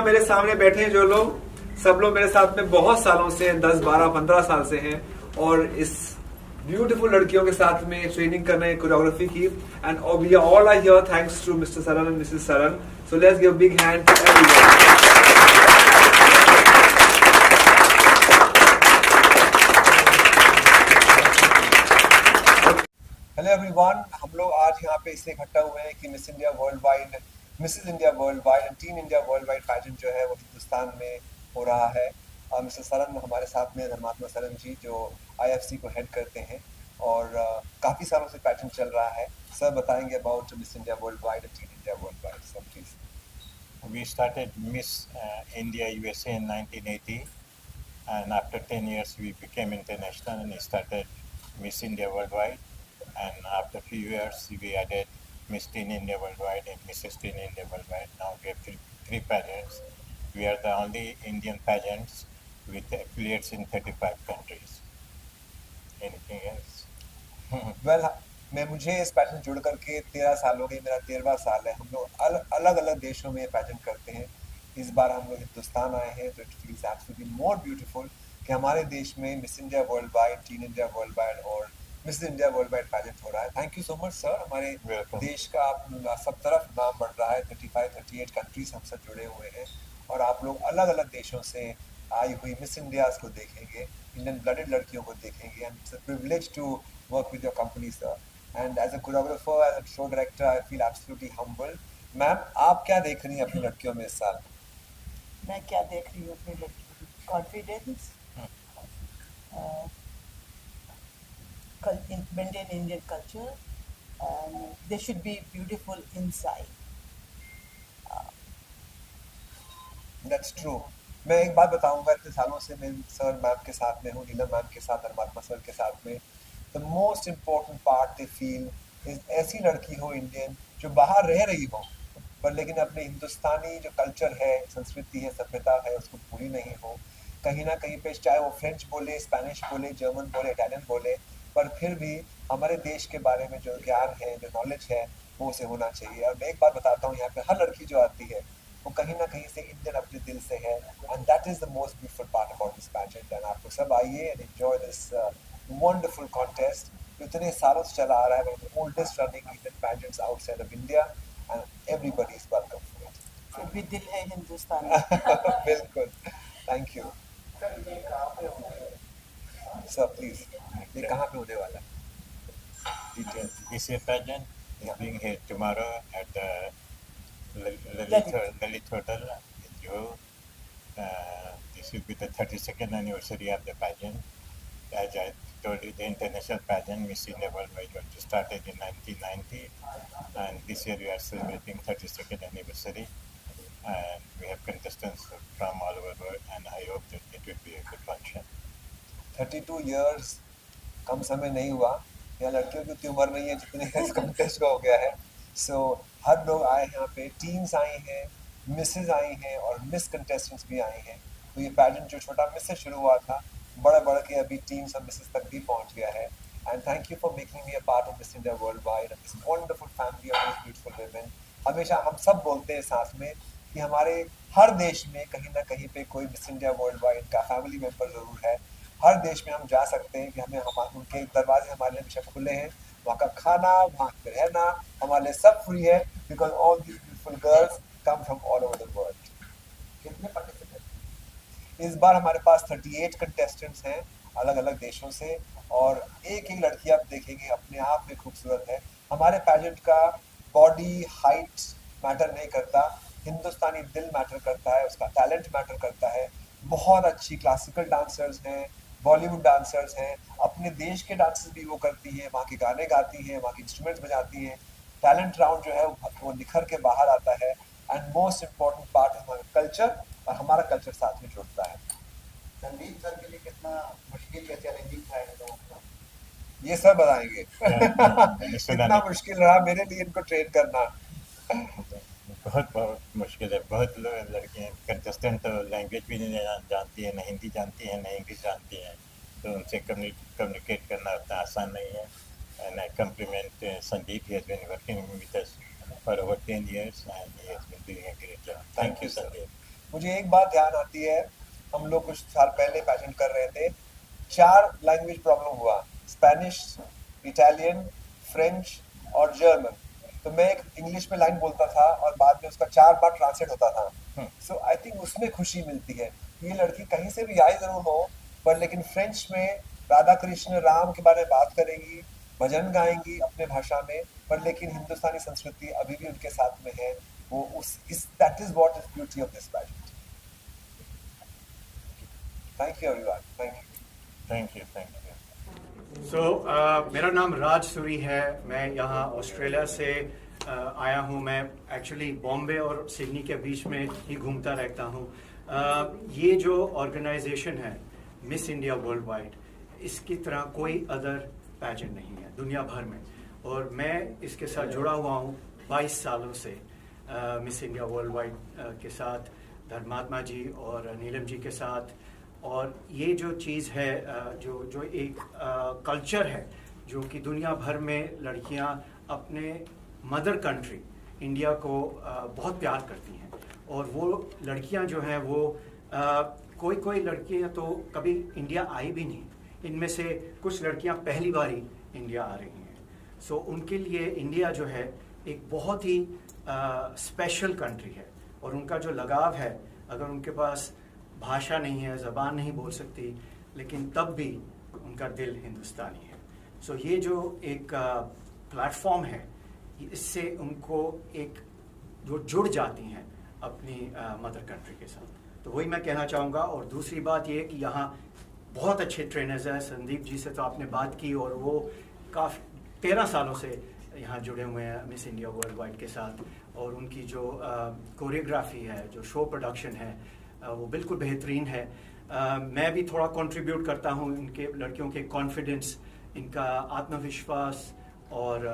मेरे सामने बैठे हैं जो लोग, सब लोग मेरे साथ में बहुत सालों से, 10, 12, 15 साल से हैं और इस ब्यूटीफुल लड़कियों के साथ में ट्रेनिंग कर रहे हैं कोरियोग्राफी की. And we all are here thanks to Mr Saran and Mrs Saran. So let's give big hand to everyone. Hello everyone, हम लोग आज यहाँ पे इसलिए इकट्ठा हुए हैं कि miss India world wide, Mrs India world wide and teen India world wide pageant जो है वो हिंदुस्तान में हो रहा है. मिस्टर सरन हमारे साथ में, धर्मात्मा सरन जी, जो आईएफसी को हेड करते हैं और काफ़ी सालों से पैजेंट चल रहा है. सर बताएंगे about miss India world wide and teen India world wide. Sir please. We started Miss India USA in 1980, and after 10 years we became international and started Miss India Worldwide. And after a few years we added Miss Teen India Worldwide and Mrs. Teen India Worldwide. Now we have three pageants. We are the only Indian pageants with affiliates in 35 countries. Anything else? Well मुझे इस pageant जुड़ करके 13 साल हो गए. मेरा 13वां साल है. हम लोग अलग अलग देशों में पैजेंट करते हैं. इस बार हम लोग हिंदुस्तान आए हैं तो it feels absolutely more beautiful कि हमारे देश में miss India world wide, teen India world wide और miss India world wide pageant हो रहा है. Thank you so much sir. हमारे देश का सब तरफ नाम बढ़ रहा है. 35-38 कंट्रीज हम सब जुड़े हुए हैं और आप लोग अलग अलग देशों से आई हुई मिस इंडियाज को देखेंगे, इंडियन ब्लडेड लड़कियों को देखेंगे. And it's a privilege to work with your company, sir. And as a choreographer, as a show director, I feel absolutely humbled. Ma'am, आप क्या देख रही हैं अपनी लड़कियों में इस साल? मैं क्या देख रही हूँ अपनी लड़कियों में? Confidence, maintain Indian culture, and they should be beautiful inside. That's true. मैं एक बात बताऊंगा, इतने सालों से मैं सर मैम के साथ में हूँ, नीलम मैम के साथ, धर्मात्मा सर के साथ में. The most important part they feel is ऐसी लड़की हो इंडियन जो बाहर रह रही हो पर लेकिन अपने हिंदुस्तानी जो कल्चर है, संस्कृति है, सभ्यता है, उसको पूरी नहीं हो. कहीं ना कहीं पे चाहे वो फ्रेंच बोले, स्पेनिश बोले, जर्मन बोले, इटालियन बोले, पर फिर भी हमारे देश के बारे में जो ज्ञान है, जो नॉलेज है, वो उसे होना चाहिए. और मैं एक बात बताता हूँ, यहाँ पे हर लड़की जो आती है वो कहीं ना कहीं से इंडियन अपने दिल से है. And that is the most beautiful part about this pageant. And आप लोग सब आइए and enjoy this wonderful contest. इतने सालों से चला आ रहा है. one of the oldest running Indian pageants outside of India and everybody is welcome for it. फिर भी दिल है हिंदुस्तान. बिल्कुल. Thank you. Sir, please. ये कहाँ पे होने वाला है? This year pageant is being held tomorrow at the Lalit Hotel in Juhu. This will be the 32nd anniversary of the pageant. As I told you, the international pageant Miss India Worldwide was started in 1990, and this year we are celebrating 32nd anniversary, and we have contestants from all over the world, and I hope that it will be a good function. 32 years कम समय नहीं हुआ. यहाँ लड़कियों की उतनी उम्र नहीं है जितने इस कॉन्टेस्ट का हो गया है. सो हर लोग आए यहाँ पे, टीम्स आई हैं, मिसेज आई हैं और मिस कंटेस्टेंट्स भी आए हैं. तो ये पैजेंट जो छोटा मिस से शुरू हुआ था, बढ़ के अभी टीम्स और मिसेस तक भी पहुंच गया है. And thank you for making me a part of miss India world wide and this wonderful family of this beautiful women. हमेशा हम सब बोलते हैं साथ में कि हमारे हर देश में कहीं ना कहीं पे कोई मिस इंडिया वर्ल्ड वाइड का फैमिली मेंबर जरूर है. हर देश में हम जा सकते हैं कि हमें उनके दरवाजे हमारे लिए हमेशा खुले हैं. वहाँ का खाना, वहाँ पे रहना हमारे लिए सब फ्री है, because all these beautiful girls come from all over the world. कितने पार्टिसिपेंट? इस बार हमारे पास 38 कंटेस्टेंट्स हैं अलग अलग देशों से और एक एक लड़की आप देखेंगे अपने आप में खूबसूरत है. हमारे पैजेंट का बॉडी हाइट मैटर नहीं करता, हिंदुस्तानी दिल मैटर करता है, उसका टैलेंट मैटर करता है. बहुत अच्छी क्लासिकल डांसर्स हैं, बॉलीवुड डांसर्स हैं, अपने देश के डांसेस भी वो करती हैं, वहाँ के गाने गाती हैं, वहाँ के इंस्ट्रूमेंट्स बजाती हैं. टैलेंट राउंड जो है वो निखर के बाहर आता है. एंड मोस्ट इम्पोर्टेंट पार्ट है हमारा कल्चर, और हमारा कल्चर साथ में जुड़ता है. संदीप सर के लिए कितना मुश्किल या चैलेंजिंग था इन लोगों का? ये सब बताएंगे. कितना मुश्किल रहा मेरे लिए इनको ट्रेन करना. बहुत मुश्किल है. बहुत लोग लड़कियाँ कंटेस्टेंट तो लैंग्वेज भी नहीं जानती है, न हिंदी जानती है, न इंग्लिश जानती हैं, तो उनसे कम्युनिकेट करना उतना आसान नहीं है. And I compliment Sandeep. He has been working with us for over 10 years and he has been doing a great job. Thank you, Sandeep. मुझे एक बात ध्यान आती है, हम लोग कुछ साल पहले पेजेंट कर रहे थे, 4 लैंग्वेज प्रॉब्लम हुआ, स्पेनिश, इटालियन, फ्रेंच और जर्मन। तो मैं एक इंग्लिश में लाइन बोलता था और बाद में उसका 4 बार ट्रांसलेट होता था। सो आई थिंक उसमें खुशी मिलती है। ये लड़की कहीं से भी आई जरूर हो, पर लेकिन फ्रेंच में राधा कृष्ण राम के बारे में बात करेंगी, भजन गाएंगी अपने भाषा में, पर लेकिन हिंदुस्तानी संस्कृति अभी भी उनके साथ में है। वो उस इस that is what is beauty of this pageant. Thank you everyone, thank you. Thank you, thank you. मेरा नाम राज सूरी है। मैं यहाँ ऑस्ट्रेलिया से आया हूँ। मैं एक्चुअली बॉम्बे और सिडनी के बीच में ही घूमता रहता हूँ। ये जो ऑर्गेनाइजेशन है मिस इंडिया वर्ल्ड वाइड, इसकी तरह कोई अदर पैजेंट नहीं है दुनिया भर में, और मैं इसके साथ जुड़ा हुआ हूँ 22 सालों से मिस इंडिया वर्ल्ड वाइड के साथ, धर्मात्मा जी और नीलम जी के साथ। और ये जो चीज़ है, जो एक कल्चर है जो कि दुनिया भर में लड़कियां अपने मदर कंट्री इंडिया को बहुत प्यार करती हैं। और वो लड़कियां जो हैं वो कोई लड़कियां तो कभी इंडिया आई भी नहीं, इनमें से कुछ लड़कियां पहली बार ही इंडिया आ रही हैं। सो उनके लिए इंडिया जो है एक बहुत ही स्पेशल कंट्री है, और उनका जो लगाव है, अगर उनके पास भाषा नहीं है, ज़बान नहीं बोल सकती, लेकिन तब भी उनका दिल हिंदुस्तानी है। सो ये जो एक प्लेटफॉर्म है, इससे उनको एक जो जुड़ जाती हैं अपनी मदर कंट्री के साथ। तो वही मैं कहना चाहूँगा। और दूसरी बात ये कि यहाँ बहुत अच्छे ट्रेनर्स हैं। संदीप जी से तो आपने बात की, और वो काफ़ी 13 सालों से यहाँ जुड़े हुए हैं मिस इंडिया वर्ल्ड वाइड के साथ। और उनकी जो कोरियोग्राफी है, जो शो प्रोडक्शन है, वो बिल्कुल बेहतरीन है। मैं भी थोड़ा कंट्रीब्यूट करता हूँ इनके लड़कियों के कॉन्फिडेंस, इनका आत्मविश्वास और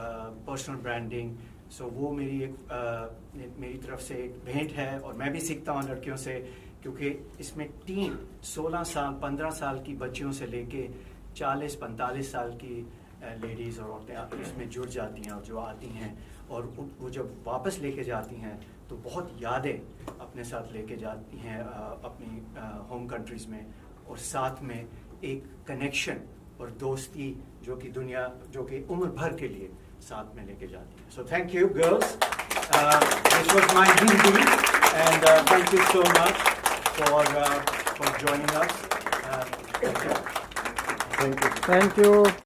पर्सनल ब्रांडिंग। सो वो मेरी तरफ से एक भेंट है, और मैं भी सीखता हूँ लड़कियों से, क्योंकि इसमें टीम 16 साल 15 साल की बच्चियों से लेके 40-45 साल की लेडीज़ और औरतें इसमें जुड़ जाती हैं, और जो आती हैं और वो जब वापस लेके जाती हैं तो बहुत यादें अपने साथ लेके जाती हैं अपनी होम कंट्रीज़ में, और साथ में एक कनेक्शन और दोस्ती जो कि उम्र भर के लिए साथ में लेके जाती है। So thank you girls, this was my duty, and thank you so much for joining us. Thank you. Thank you.